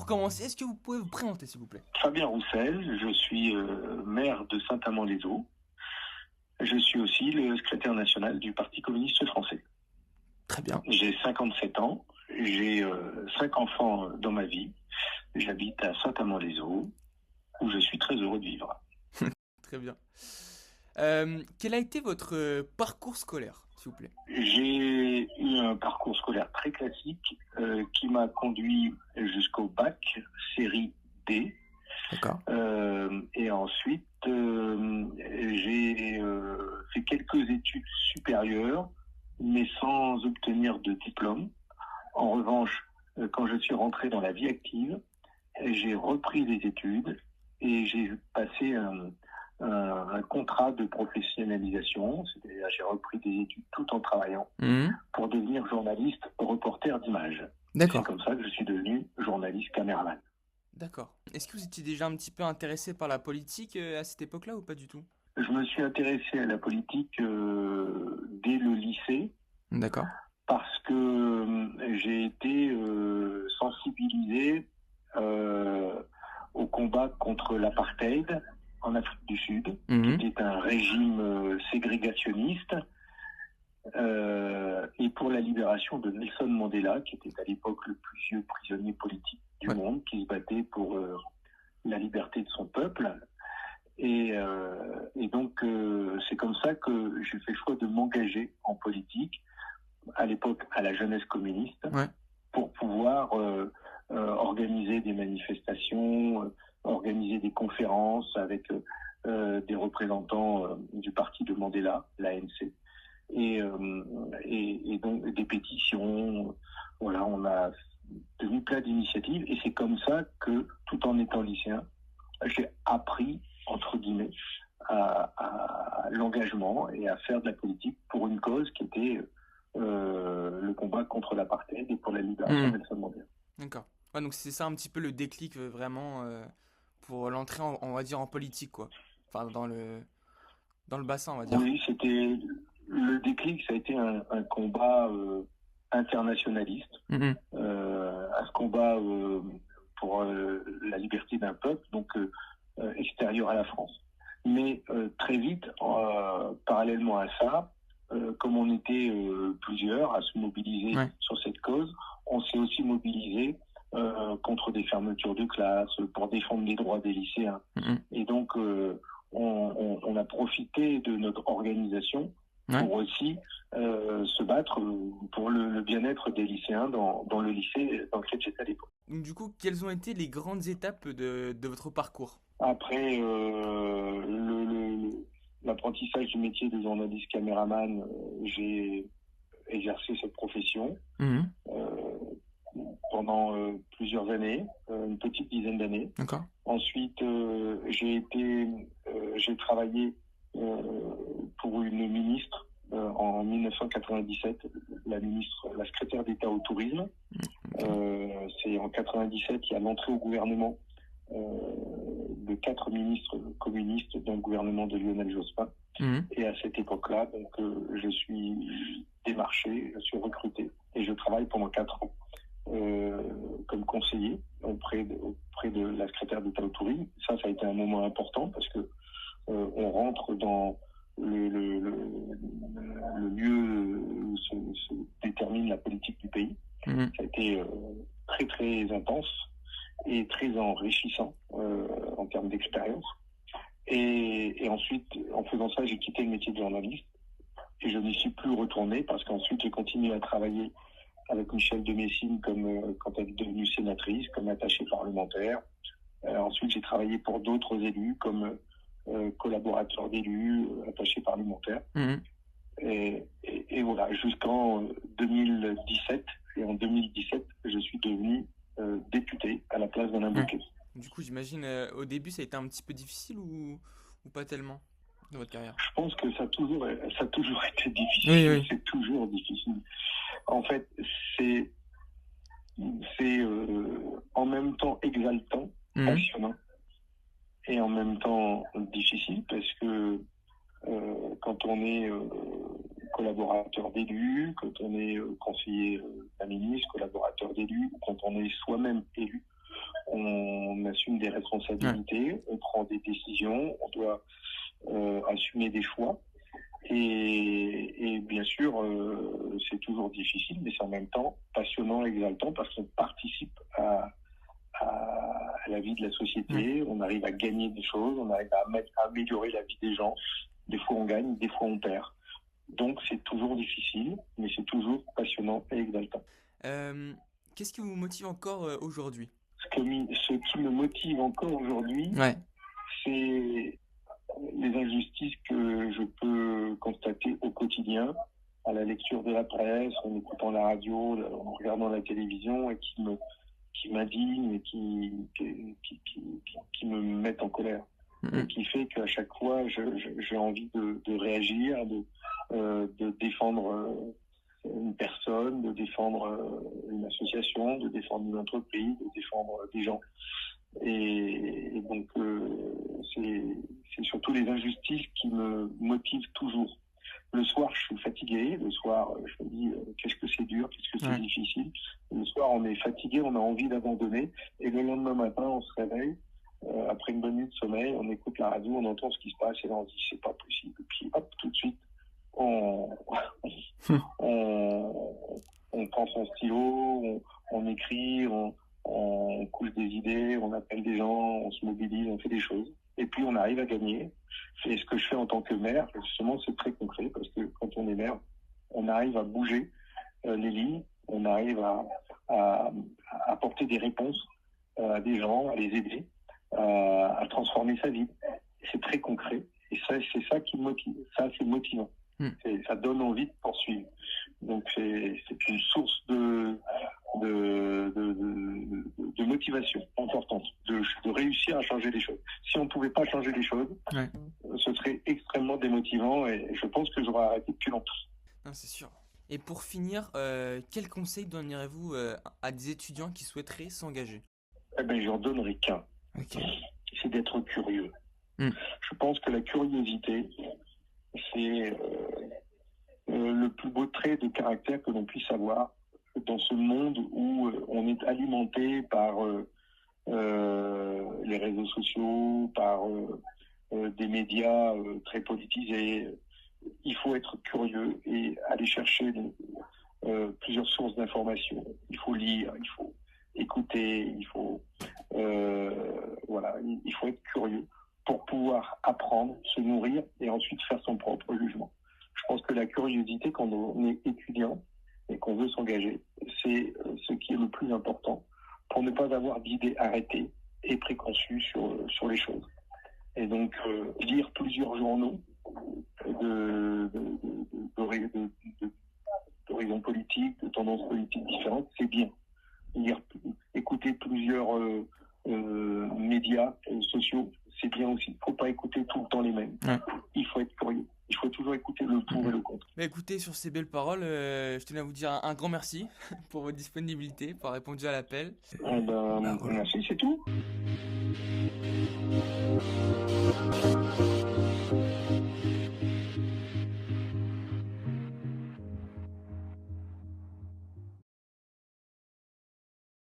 commencer, est-ce que vous pouvez vous présenter, s'il vous plaît? Fabien Roussel, je suis maire de Saint-Amand-les-Eaux. Je suis aussi le secrétaire national du Parti communiste français. Très bien. J'ai 57 ans, j'ai 5 enfants dans ma vie. J'habite à Saint-Amand-les-Eaux, où je suis très heureux de vivre. Très bien. Quel a été votre parcours scolaire, s'il vous plaît? J'ai eu un parcours scolaire très classique qui m'a conduit jusqu'au bac, série D. D'accord. Et ensuite, j'ai fait quelques études supérieures, mais sans obtenir de diplôme. En revanche, quand je suis rentré dans la vie active, j'ai repris des études et j'ai passé un contrat de professionnalisation, c'est-à-dire j'ai repris des études tout en travaillant pour devenir journaliste reporter d'images. D'accord. C'est comme ça que je suis devenu journaliste caméraman. D'accord. Est-ce que vous étiez déjà un petit peu intéressé par la politique à cette époque-là ou pas du tout? Je me suis intéressé à la politique dès le lycée. D'accord. Parce que j'ai été sensibilisé au combat contre l'apartheid en Afrique du Sud, qui était un régime ségrégationniste, et pour la libération de Nelson Mandela, qui était à l'époque le plus vieux prisonnier politique du monde, qui se battait pour la liberté de son peuple. Et donc, c'est comme ça que j'ai fait le choix de m'engager en politique, à l'époque à la jeunesse communiste, pour pouvoir organiser des manifestations, organiser des conférences avec des représentants du parti de Mandela, l'ANC, et donc des pétitions. Voilà, on a tenu plein d'initiatives, et c'est comme ça que, tout en étant lycéen, j'ai appris, entre guillemets, à l'engagement et à faire de la politique pour une cause qui était le combat contre l'apartheid et pour la libération de Nelson Mandela. D'accord. Ouais, donc c'est ça un petit peu le déclic vraiment pour l'entrée, on va dire, en politique, quoi. Enfin, dans le bassin, on va dire. Oui, c'était le déclic, ça a été un combat internationaliste, à ce combat pour la liberté d'un peuple, donc extérieur à la France. Mais très vite, parallèlement à ça, comme on était plusieurs à se mobiliser sur cette cause, on s'est aussi mobilisé contre des fermetures de classes, pour défendre les droits des lycéens. Et donc, on a profité de notre organisation pour aussi se battre pour le bien-être des lycéens dans le lycée dans lequel j'étais à l'époque. Donc du coup, quelles ont été les grandes étapes de votre parcours? Après l'apprentissage du métier de journaliste caméraman, j'ai exercé cette profession pendant plusieurs années, une petite dizaine d'années. D'accord. Ensuite, j'ai travaillé pour une ministre en 1997, la secrétaire d'État au tourisme. C'est en 97, il y a l'entrée au gouvernement de 4 ministres communistes dans le gouvernement de Lionel Jospin. Et à cette époque-là, donc, je suis démarché, je suis recruté et je travaille pendant 4 ans comme conseiller auprès de la secrétaire d'État au tourisme. Ça a été un moment important parce que on rentre dans le lieu où se détermine la politique du pays. Ça a été très très intense et très enrichissant en termes d'expérience. Et ensuite, en faisant ça, j'ai quitté le métier de journaliste et je n'y suis plus retourné parce qu'ensuite j'ai continué à travailler avec Michel de Messine quand elle est devenue sénatrice, comme attachée parlementaire. Ensuite, j'ai travaillé pour d'autres élus comme collaborateur d'élus, attaché parlementaire. Et voilà, jusqu'en 2017. Et en 2017, je suis devenu député à la place d'Alain Bouquet. Du coup, j'imagine, au début, ça a été un petit peu difficile ou pas tellement dans votre carrière? Je pense que ça a toujours été difficile. Oui. C'est toujours difficile. En fait, c'est en même temps exaltant, passionnant, et en même temps difficile parce que quand on est collaborateur d'élu, quand on est conseiller d'un ministre, collaborateur d'élu, quand on est soi-même élu, on assume des responsabilités, on prend des décisions, on doit assumer des choix. Et bien sûr, c'est toujours difficile, mais c'est en même temps passionnant et exaltant parce qu'on participe à la vie de la société, on arrive à gagner des choses, on arrive à améliorer la vie des gens. Des fois on gagne, des fois on perd. Donc c'est toujours difficile, mais c'est toujours passionnant et exaltant. Qu'est-ce qui vous motive encore aujourd'hui? Ce qui me motive encore aujourd'hui, c'est les injustices que je peux constater au quotidien, à la lecture de la presse, en écoutant la radio, en regardant la télévision, et qui m'indignent et qui me mettent en colère. Et qui fait qu'à chaque fois, j'ai envie de réagir, de défendre une personne, de défendre une association, de défendre une entreprise, de défendre des gens. Et donc, c'est surtout les injustices qui me motivent toujours. Le soir, je suis fatigué. Le soir, je me dis, qu'est-ce que c'est dur, qu'est-ce que c'est difficile. Le soir, on est fatigué, on a envie d'abandonner. Et le lendemain matin, on se réveille. Après une bonne nuit de sommeil, on écoute la radio, on entend ce qui se passe et là, on se dit, c'est pas possible. Et puis, hop, tout de suite, on prend son stylo, on écrit, on couche des idées, on appelle des gens, on se mobilise, on fait des choses. Et puis, on arrive à gagner. Et ce que je fais en tant que maire, justement, c'est très concret parce que quand on est maire, on arrive à bouger les lignes, on arrive à apporter des réponses à des gens, à les aider, à transformer sa vie. C'est très concret. Et ça, c'est ça qui me motive. Ça, c'est motivant. Ça donne envie de poursuivre. Donc, c'est une source de motivation importante, de réussir à changer les choses. Si on ne pouvait pas changer les choses, ce serait extrêmement démotivant et je pense que j'aurais arrêté depuis longtemps. Non, c'est sûr. Et pour finir, quel conseil donneriez-vous à des étudiants qui souhaiteraient s'engager? Eh bien, je n'en donnerai qu'un. C'est d'être curieux. Je pense que la curiosité, c'est le plus beau trait de caractère que l'on puisse avoir dans ce monde où on est alimenté par les réseaux sociaux, par des médias très politisés. Il faut être curieux et aller chercher plusieurs sources d'informations. Il faut lire, il faut écouter, il faut être curieux pour pouvoir apprendre, se nourrir et ensuite faire son propre jugement. Je pense que la curiosité, quand on est étudiant et qu'on veut s'engager, c'est ce qui est le plus important pour ne pas avoir d'idées arrêtées et préconçues sur les choses. Et donc, lire plusieurs journaux d'horizons politiques, de tendances politiques différentes, c'est bien. Écouter plusieurs médias sociaux, c'est bien aussi. Il ne faut pas écouter tout le temps les mêmes. Il faut être curieux. Il faut toujours écouter le pour et le contre. Mais écoutez, sur ces belles paroles, je tenais à vous dire un grand merci pour votre disponibilité, pour avoir répondu à l'appel. Merci, c'est tout.